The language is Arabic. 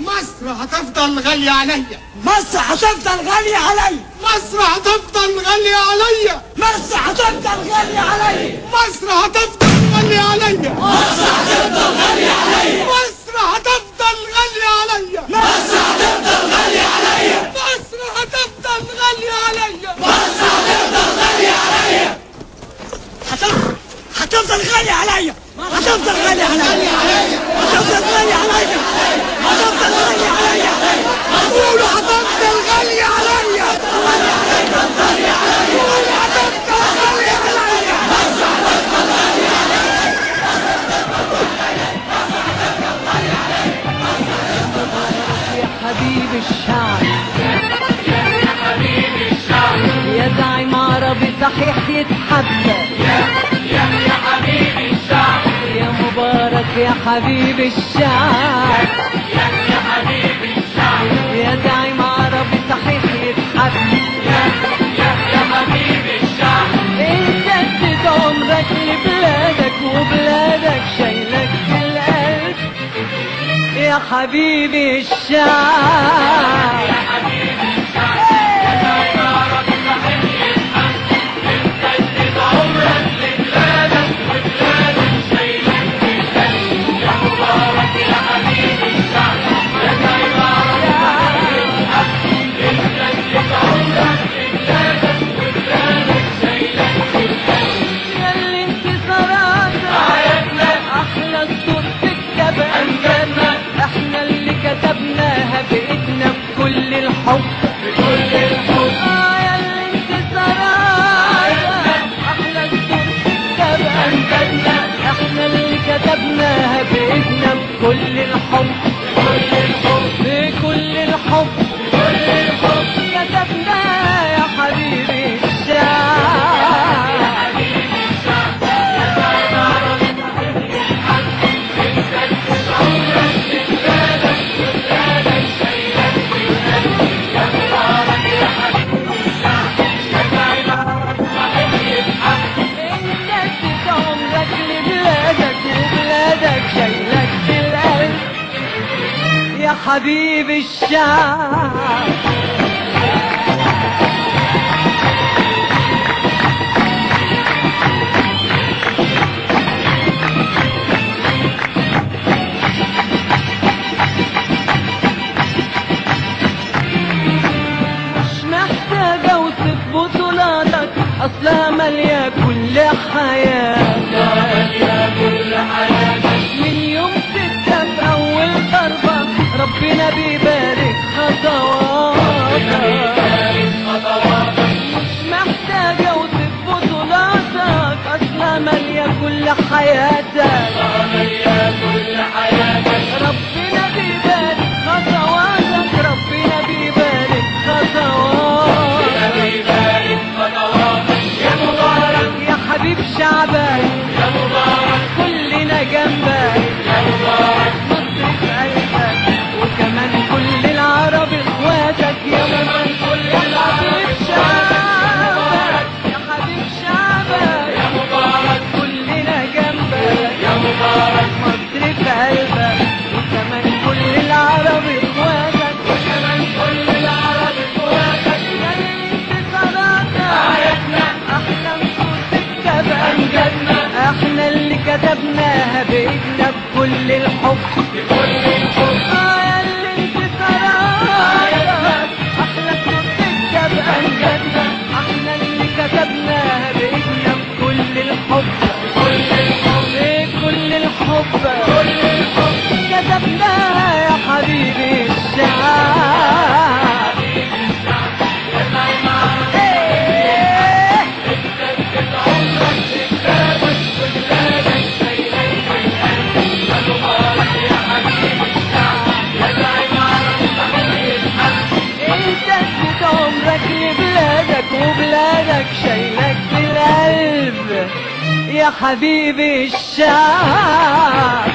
مصر هتفضل غالية عليا. مصر هتفضل غالية عليا. مصر هتفضل غالية عليا. مصر هتفضل غالية عليا. مصر هتفضل غالية عليا. مصر هتفضل غالية عليا. مصر هتفضل غالية عليا. مصر هتفضل غالية عليا. مصر هتفضل غالية عليا. مصر هتفضل غالية عليا. هتفضل غالية عليا. هتفضل غالية عليا. هتفضل غالية عليا. هتفضل غالية عليا. قولوا هتفضل غالية عليا. قولوا هتفضل غالية عليا. مصر هتفضل غالية عليا. يا حبيب الشعب، يا حبيب الشعب، يا زعيم عربي صحيح يتحدى. يا حبيب الشعب، يا مبارك يا حبيب الشعب، يا حبيب الشعب، يا زعيم عربي صحيح يتحدى. يا حبيب الشعب. انت اديت عمرك لبلادك وبلادك شايلك في القلب يا حبيب الشعب. يا حبيب الشعب، يا زعيم عربي صحيح يتحدى. انت اديت عمرك لبلادك وبلادك شايلك في القلب. يا مبارك يا حبيب الشعب، يا زعيم عربي صحيح يتحدى. انت اديت عمرك لبلادك وبلادك شايلك في القلب. يا اللي انتصاراتك حياتنا احلى الصوت تكتب امجادنا، احنا اللي كتبناها بايدنا بكل الحب بكل الحب. يا اللي انتصاراتك احلى الصوت تكتب امجادنا، احنا اللي كتبناها بايدنا بكل الحب بكل الحب. بكل الحب بكل الحب. كتبناها يا حبيبي الشعب. يا حبيب الشعب، يا زعيم عربي صحيح يتحدى. انت اديت عمرك لبلادك وبلادك شايلك في القلب. يا مبارك يا حبيب الشعب، يا زعيم عربي صحيح يتحدى. انت اديت عمرك لبلادك وبلادك شايلك في القلب يا حبيب الشعب. مش محتاجة اوصف بطولاتك، اصلها مالية كل حياتك. يا كل حياتك. من يوم 6 في اول ضربة ربنا بيبارك خطواتك. بارك خطواتك. مش محتاجة اوصف بطولاتك، اصلها مالية كل حياتك. يا كل حياتك. ربنا بيبارك خطواتك، ربنا بيبارك خطواتك. بارك خطواتك. يا مبارك يا حبيب شعبك يا مبارك. كلنا جنبك يا مبارك مصر في قلبك، وكمان كل العرب اخواتك يا مبارك. كل يا العرب حبيب شعبك يا حبيب شعبك يا مبارك. كلنا جنبك يا مبارك مصر في قلبك، وكمان كل العرب اخواتك. وكمان كل العرب اخواتك. يا اللي انتصاراتك حياتنا احلى نصوص تكتب أمجادنا. احنا اللي كتبناها بايدنا بكل الحب بكل الحب. يا اللي انتصاراتك احلى نصوص تكتب امجادنا، احنا اللي كتبناها بايدنا بكل الحب بكل الحب. بكل الحب كل الحب. كتبناها يا حبيبي الشعب. حبيب الشعب، يا زعيم عربي. إيه. انت اديت عمرك لبلادك وبلادك شايلك في القلب. يا مبارك يا حبيب الشعب، يا زعيم عربي صحيح يتحدى. انت اديت عمرك لبلادك وبلادك شايلك في القلب يا حبيبي الشعب.